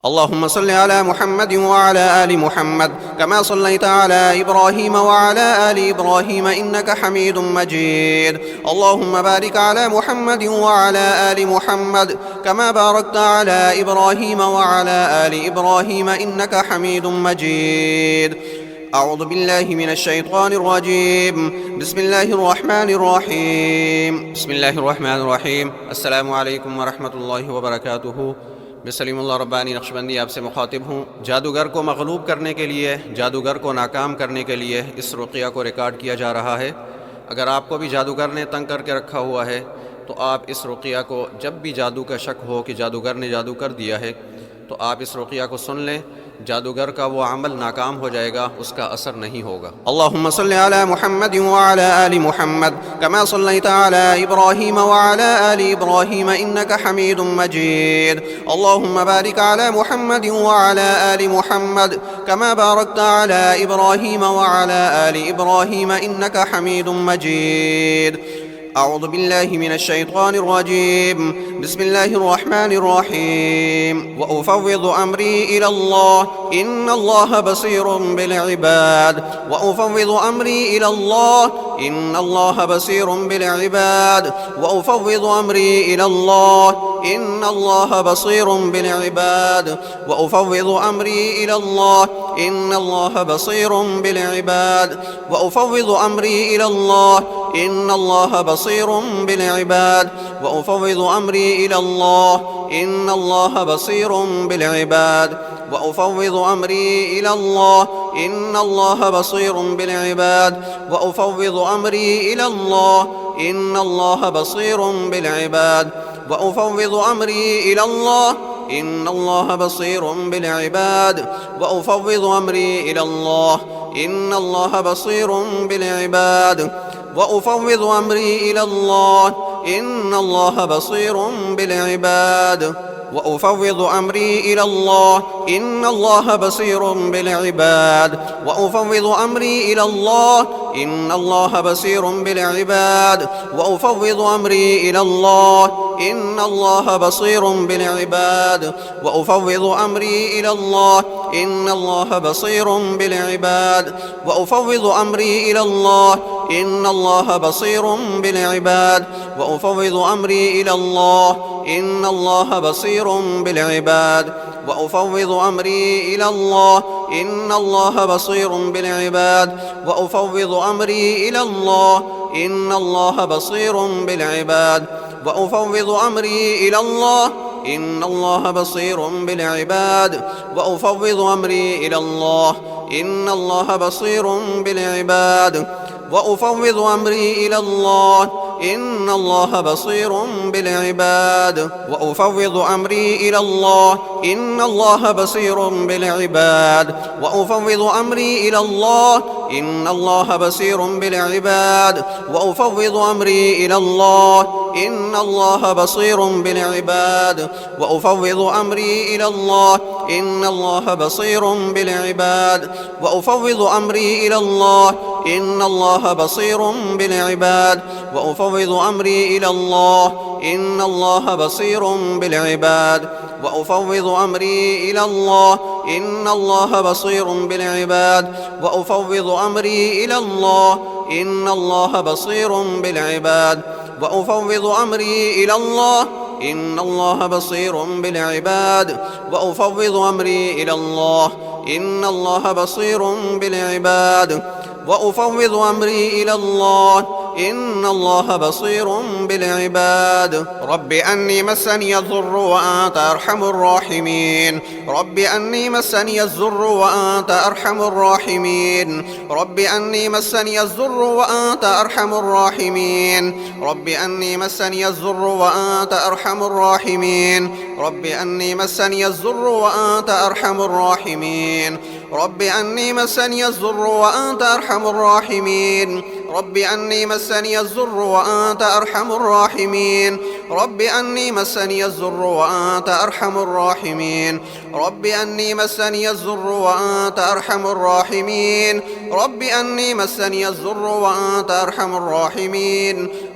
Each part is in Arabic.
اللهم صل على محمد وعلى آل محمد كما صليت على إبراهيم وعلى آل إبراهيم إنك حميد مجيد. اللهم بارك على محمد وعلى آل محمد كما باركت على إبراهيم وعلى آل إبراهيم إنك حميد مجيد. أعوذ بالله من الشيطان الرجيم. بسم الله الرحمن الرحيم. بسم الله الرحمن الرحيم. السلام عليكم ورحمة الله وبركاته. मैं सलीमुल्लाह रब्बानी नक्शबंदी आपसे मुखातिब हूँ। जादूगर को मग़लूब करने के लिए, जादूगर को नाकाम करने के लिए इस रुक़िया को रिकॉर्ड किया जा रहा है। अगर आपको भी जादूगर ने तंग करके रखा हुआ है तो आप इस रुक़िया को जब भी जादू का शक हो कि जादूगर ने जादू कर दिया है तो आप इस रुक़िया को सुन लें। जादूगर का वो अमल नाकाम हो जाएगा, उसका असर नहीं होगा। अल्लाहुम्मा सल्लि अला मुहम्मद व अला आलि मुहम्मद कमा सल्लैत अला इब्राहीम व अला आलि इब्राहीम इन्नका हमीदुम मजीद। अल्लाहुम्मा बारिक अला मुहम्मद व अला आलि मुहम्मद कमा बारकत अला इब्राहीम व अला आलि इब्राहीम इन्नका हमीदुम मजीद। أعوذ بالله من الشيطان الرجيم. بسم الله الرحمن الرحيم. وأفوض أمري إلى الله إن الله بصير بالعباد. وأفوض أمري إلى الله إن الله بصير بالعباد. وأفوض أمري إلى الله إن الله بصير بالعباد. وأفوض أمري إلى الله إن الله بصير بالعباد. وأفوض أمري إلى الله إن الله بصير بالعباد. وأفوض أمري إلى الله إن الله بصير بالعباد. وأفوض أمري إلى الله إن الله بصير بالعباد. وأفوض أمري إلى الله إن الله بصير بالعباد. وأفوض أمري إلى الله إن الله بصير بالعباد. وأفوض أمري إلى الله إن الله بصير بالعباد. وأفوض أمري إلى الله إن الله بصير بالعباد. وأفوض أمري إلى الله إن الله بصير بالعباد. وأفوض أمري إلى الله إن الله بصير بالعباد. وأفوض أمري إلى الله إن الله بصير بالعباد. وأفوض أمري إلى الله إن الله بصير بالعباد. وأفوض أمري إلى الله إن الله بصير بالعباد. وأفوض أمري إلى الله إن الله بصير بالعباد. وأفوض أمري إلى الله إن الله بصير بالعباد. وأفوض أمري إلى الله إن الله بصير بالعباد. وأفوض أمري إلى الله إن الله بصير بالعباد. وأفوض أمري إلى الله إن الله بصير بالعباد. وأفوض أمري إلى الله إن الله بصير بالعباد. وأفوض أمري إلى الله إن الله بصير بالعباد. وأفوض أمري إلى الله إن الله بصير بالعباد. وأفوض أمري إلى الله إن الله بصير بالعباد. وأفوض أمري إلى الله إن الله بصير بالعباد. وأفوض أمري إلى الله إن الله بصير بالعباد. وأفوض أمري إلى الله إن الله بصير بالعباد. وأفوض أمري إلى الله إن الله بصير بالعباد. وأفوض أمري إلى الله إن الله بصير بالعباد. وأفوض أمري إلى الله إن الله بصير بالعباد. وأفوض أمري إلى الله إن الله بصير بالعباد. وأفوض أمري إلى الله إن الله بصير بالعباد. رب أني مسني الضر وأنت أرحم الراحمين. رب أني مسني الضر وأنت أرحم الراحمين. رب أني مسني الضر وأنت أرحم الراحمين. رب أني مسني الضر وأنت أرحم الراحمين. رب أني مسني الضر وأنت أرحم الراحمين. رب أني مسني الضر وأنت أرحم الراحمين. رب أني مسني الضر وأنت أرحم الراحمين. رب أني مسني الضر وأنت أرحم الراحمين. رب أني مسني الضر وأنت أرحم الراحمين. رب أني مسني الضر وأنت أرحم الراحمين.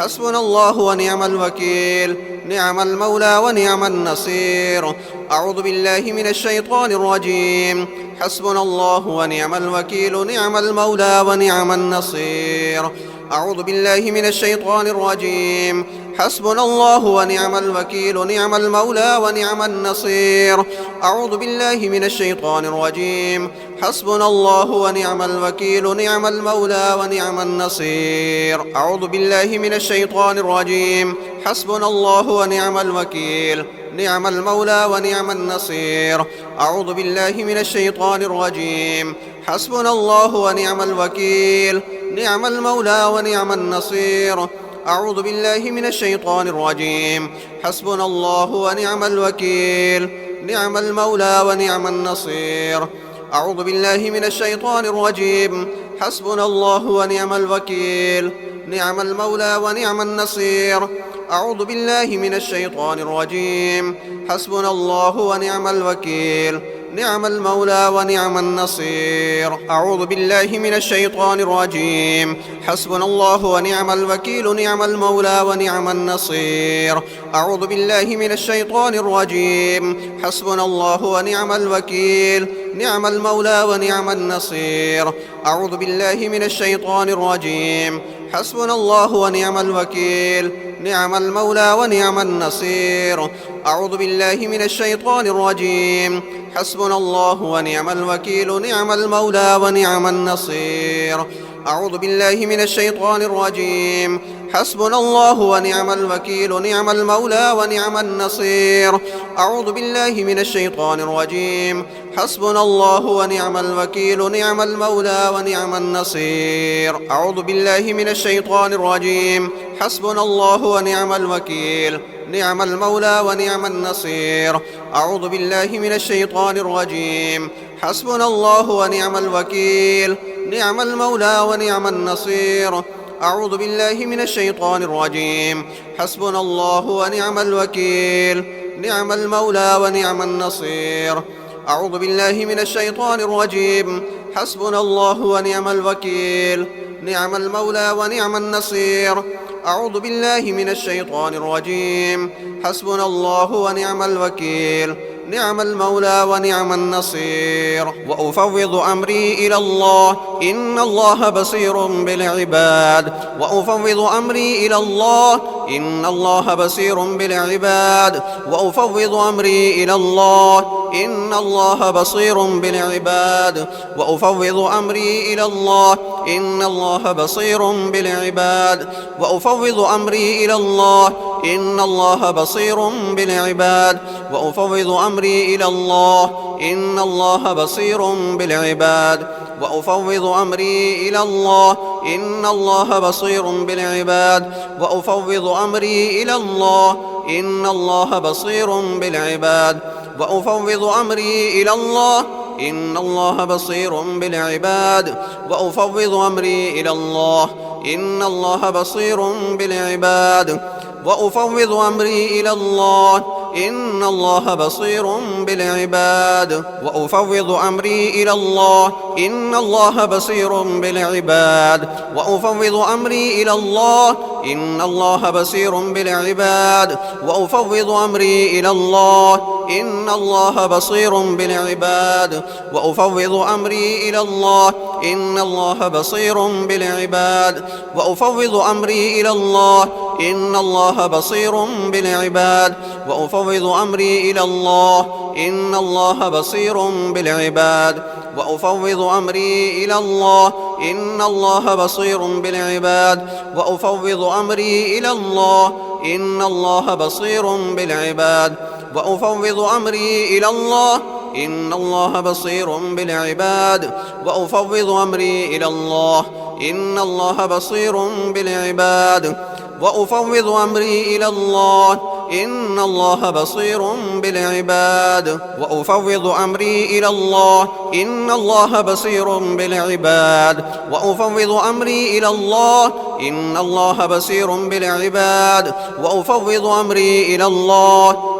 حسبنا الله ونعم الوكيل نعم المولى ونعم النصير أعوذ بالله من الشيطان الرجيم حسبنا الله ونعم الوكيل نعم المولى ونعم النصير أعوذ بالله من الشيطان الرجيم حسبنا الله ونعم الوكيل نعم المولى ونعم النصير أعوذ بالله من الشيطان الرجيم حسبنا الله ونعم الوكيل نعم المولى ونعم النصير أعوذ بالله من الشيطان الرجيم حسبنا الله ونعم الوكيل نعم المولى ونعم النصير أعوذ بالله من الشيطان الرجيم حسبنا الله ونعم الوكيل نعم المولى ونعم النصير أعوذ بالله من الشيطان الرجيم حسبنا الله ونعم الوكيل نعم المولى ونعم النصير أعوذ بالله من الشيطان الرجيم حسبنا الله ونعم الوكيل نعم المولى ونعم النصير أعوذ بالله من الشيطان الرجيم حسبنا الله ونعم الوكيل نعم المولى ونعم النصير أعوذ بالله من الشيطان الرجيم حسبنا الله ونعم الوكيل نعم المولى ونعم النصير أعوذ بالله من الشيطان الرجيم حسبنا الله ونعم الوكيل نعم المولى ونعم النصير أعوذ بالله من الشيطان الرجيم حسبنا الله ونعم الوكيل نعم المولى ونعم النصير أعوذ بالله من الشيطان الرجيم حسبنا الله ونعم الوكيل نعم المولى ونعم النصير أعوذ بالله من الشيطان الرجيم حسبنا الله ونعم الوكيل نعم المولى ونعم النصير أعوذ بالله من الشيطان الرجيم حسبنا الله ونعم الوكيل نعم المولى ونعم النصير أعوذ بالله من الشيطان الرجيم حسبنا الله ونعم الوكيل نعم المولى ونعم النصير أعوذ بالله من الشيطان الرجيم حسبنا الله ونعم الوكيل نعم المولى ونعم النصير أعوذ بالله من الشيطان الرجيم حسبنا الله ونعم الوكيل نعم المولى ونعم النصير أعوذ بالله من الشيطان الرجيم حسبنا الله ونعم الوكيل نعم المولى ونعم النصير أعوذ بالله من الشيطان الرجيم حسبنا الله ونعم الوكيل نعم المولى ونعم النصير وأفوض أمري إلى الله إن الله بصير بالعباد وأفوض أمري إلى الله إن الله بصير بالعباد وأفوض أمري إلى الله إن الله بصير بالعباد وأفوض أمري إلى الله إن الله بصير بالعباد وأفوض أمري إلى الله إن الله بصير بالعباد وأفوض أمري إلى الله إن الله بصير بالعباد وأفوض أمري إلى الله إن الله بصير بالعباد وأفوض أمري إلى الله إن الله بصير بالعباد وأفوض أمري إلى الله إن الله بصير بالعباد وأفوض أمري إلى الله إن الله بصير بالعباد وأفوض أمري إلى الله إن الله بصير بالعباد وأفوض أمري إلى الله إن الله بصير بالعباد وأفوض أمري إلى الله إن الله بصير بالعباد وأفوض أمري إلى الله إن الله بصير بالعباد وأفوض أمري إلى الله إن الله بصير بالعباد وأفوض أمري إلى الله إن الله بصير بالعباد وأفوض أمري إلى الله إن الله بصير بالعباد وأفوض أمري إلى الله إن الله بصير بالعباد وأفوض أمري إلى الله إن الله بصير بالعباد وأفوض أمري إلى الله إن الله بصير بالعباد وأفوض أمري إلى الله إن الله بصير بالعباد وأفوض أمري إلى الله إن الله بصير بالعباد وأفوض أمري إلى الله إن الله بصير بالعباد وأفوض أمري إلى الله إن الله بصير بالعباد وأفوض أمري إلى الله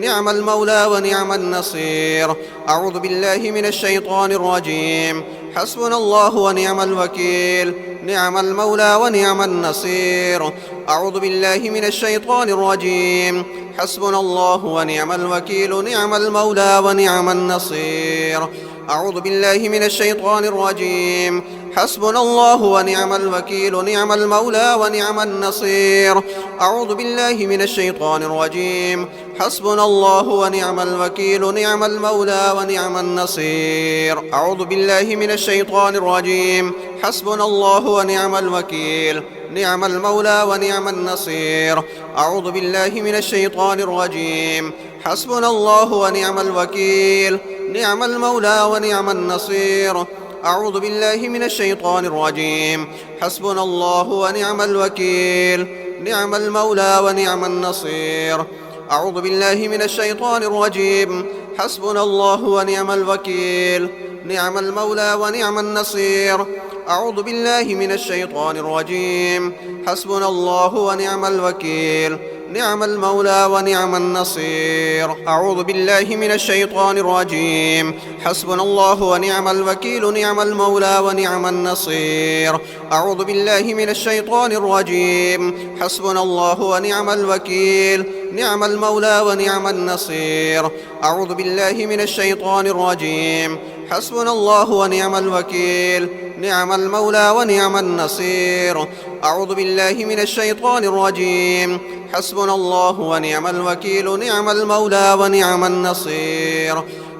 نعم المولى ونعم النصير. أعوذ بالله من الشيطان الرجيم. حسبنا الله ونعم الوكيل. نعم المولى ونعم النصير. أعوذ بالله من الشيطان الرجيم. حسبنا الله ونعم الوكيل. نعم المولى ونعم النصير. أعوذ بالله من الشيطان الرجيم. حسبنا الله ونعم الوكيل. نعم المولى ونعم النصير. أعوذ بالله من الشيطان الرجيم. حسبنا الله ونعم الوكيل. نعم المولى ونعم النصير. أعوذ بالله من الشيطان الرجيم. حسبنا الله ونعم الوكيل. نعم المولى ونعم النصير. أعوذ بالله من الشيطان الرجيم. حسبنا الله ونعم الوكيل. نعم المولى ونعم النصير. أعوذ بالله من الشيطان الرجيم. حسبنا الله ونعم الوكيل. نعم المولى ونعم النصير. أعوذ بالله من الشيطان الرجيم. حسبنا الله ونعم الوكيل. نعم المولى ونعم النصير. أعوذ بالله من الشيطان الرجيم. حسبنا الله ونعم الوكيل. نعم المولى ونعم النصير. أعوذ بالله من الشيطان الرجيم. حسبنا الله ونعم الوكيل. نعم المولى ونعم النصير. أعوذ بالله من الشيطان الرجيم. حسبنا الله ونعم الوكيل. نعم المولى ونعم النصير. أعوذ بالله من الشيطان الرجيم. حسبنا الله ونعم الوكيل. نعم المولى ونعم النصير. أعوذ بالله من الشيطان الرجيم. حسبنا الله ونعم الوكيل. نعم المولى ونعم النصير.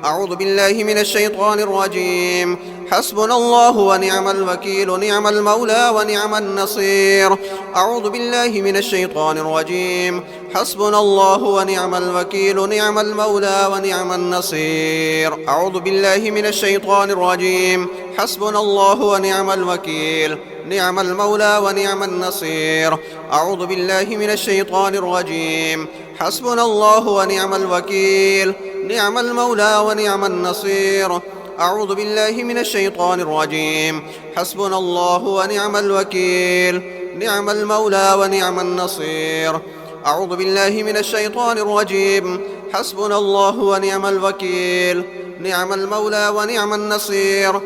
أعوذ بالله من الشيطان الرجيم. حسبنا الله ونعم الوكيل. نعم المولى ونعم النصير. أعوذ بالله من الشيطان الرجيم. حسبنا الله ونعم الوكيل. نعم المولى ونعم النصير. أعوذ بالله من الشيطان الرجيم. حسبنا الله ونعم الوكيل. نعم المولى ونعم النصير. أعوذ بالله من الشيطان الرجيم. حسبنا الله ونعم الوكيل. نعم المولى ونعم النصير. أعوذ بالله من الشيطان الرجيم. حسبنا الله ونعم الوكيل. نعم المولى ونعم النصير. أعوذ بالله من الشيطان الرجيم. حسبنا الله ونعم الوكيل. نعم المولى ونعم النصير.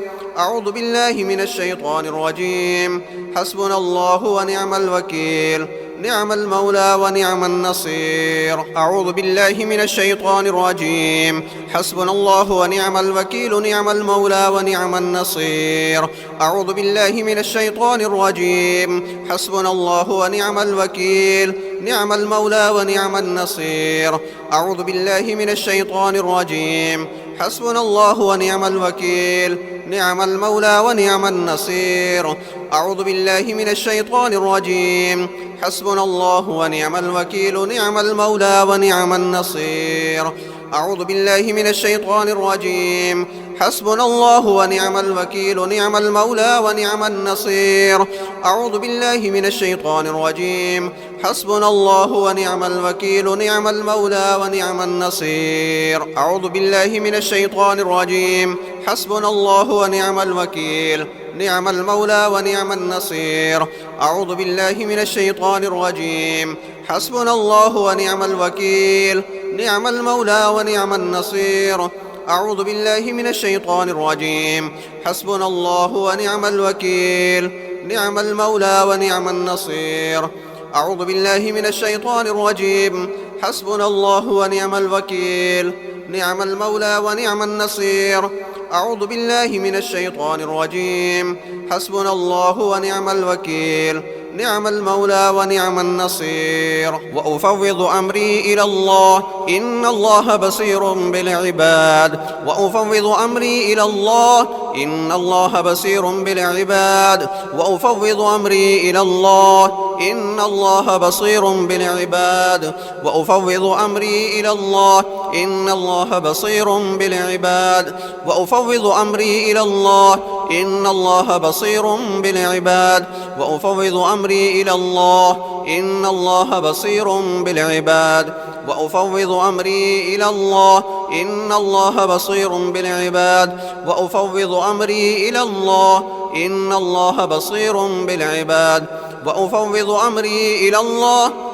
أعوذ بالله من الشيطان الرجيم. حسبنا الله ونعم الوكيل. نعم المولى ونعم النصير. أعوذ بالله من الشيطان الرجيم. حسبنا الله ونعم الوكيل. نعم المولى ونعم النصير. أعوذ بالله من الشيطان الرجيم. حسبنا الله ونعم الوكيل. نعم المولى ونعم النصير. أعوذ بالله من الشيطان الرجيم. حسبنا الله ونعم الوكيل. نعم المولى ونعم النصير. أعوذ بالله من الشيطان الرجيم. حسبنا الله ونعم الوكيل. نعم المولى ونعم النصير. أعوذ بالله من الشيطان الرجيم. حسبنا الله ونعم الوكيل. نعم المولى ونعم النصير. أعوذ بالله من الشيطان الرجيم. حسبنا الله ونعم الوكيل. نعم المولى ونعم النصير. أعوذ بالله من الشيطان الرجيم. حسبنا الله ونعم الوكيل. نعم المولى ونعم النصير. أعوذ بالله من الشيطان الرجيم. حسبنا الله ونعم الوكيل. نعم المولى ونعم النصير. أعوذ بالله من الشيطان الرجيم. حسبنا الله ونعم الوكيل. نعم المولى ونعم النصير. أعوذ بالله من الشيطان الرجيم. حسبنا الله ونعم الوكيل. نعم المولى ونعم النصير. أعوذ بالله من الشيطان الرجيم. حسبنا الله ونعم الوكيل. نعم المولى ونعم النصير. وأفوض أمري إلى الله إن الله بصير بالعباد. وأفوض أمري إلى الله إن الله بصير بالعباد. وأفوض أمري إلى الله إن الله بصير بالعباد. وأفوض أمري إلى الله إن الله بصير بالعباد. وأفوض أمري إلى الله إن الله بصير بالعباد. وأفوض أمري إلى الله إن الله بصير بالعباد. وأفوض أمري إلى الله إن الله بصير بالعباد. وأفوض أمري إلى الله إن الله بصير بالعباد. وأفوض أمري إلى الله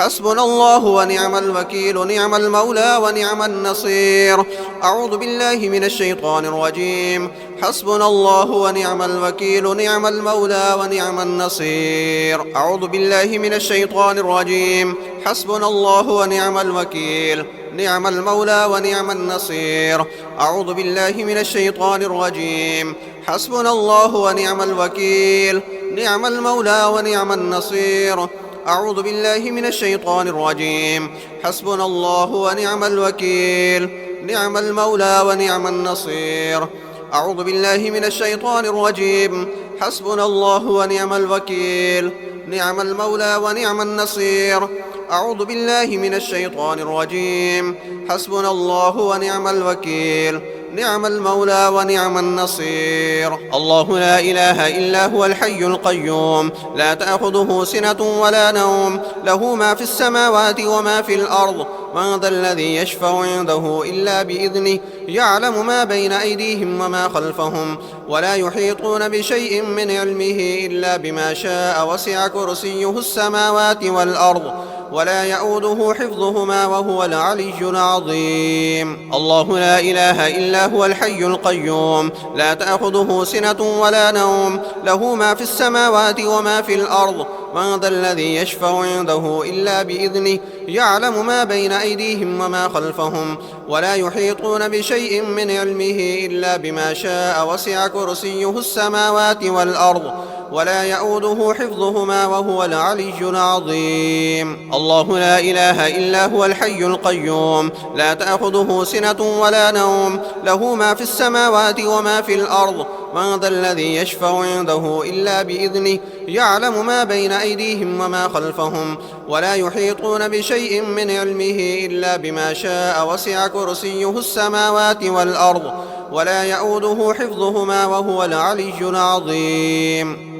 حسبنا الله ونعم الوكيل نعم المولى ونعم النصير. أعوذ بالله من الشيطان الرجيم. حسبنا الله ونعم الوكيل نعم المولى ونعم النصير. أعوذ بالله من الشيطان الرجيم. حسبنا الله ونعم الوكيل نعم المولى ونعم النصير. أعوذ بالله من الشيطان الرجيم. حسبنا الله ونعم الوكيل نعم المولى ونعم النصير. أعوذ بالله من الشيطان الرجيم. حسبنا الله ونعم الوكيل نعم المولى ونعم النصير. أعوذ بالله من الشيطان الرجيم. حسبنا الله ونعم الوكيل نعم المولى ونعم النصير. أعوذ بالله من الشيطان الرجيم. حسبنا الله ونعم الوكيل نعم المولى ونعم النصير. الله لا إله إلا هو الحي القيوم لا تأخذه سنة ولا نوم له ما في السماوات وما في الأرض. من ذا الذي يشفع عنده إلا بإذنه يعلم ما بين أيديهم وما خلفهم ولا يحيطون بشيء من علمه إلا بما شاء وسع كرسيه السماوات والأرض ولا يؤوده حفظهما وهو العلي العظيم. الله لا إله إلا هو الحي القيوم لا تأخذه سنة ولا نوم له ما في السماوات وما في الأرض. من ذا الذي يشفع عنده إلا بإذنه يعلم ما بين أيديهم وما خلفهم ولا يحيطون بشيء من علمه إلا بما شاء وسع كرسيه السماوات والأرض ولا يؤوده حفظهما وهو العلي العظيم. الله لا إله إلا هو الحي القيوم لا تأخذه سنة ولا نوم له ما في السماوات وما في الأرض. من ذا الذي يشفع عنده إلا بإذنه يعلم ما بين أيديهم وما خلفهم ولا يحيطون بشيء من علمه إلا بما شاء وسع كرسيه السماوات والأرض ولا يؤوده حفظهما وهو العلي العظيم.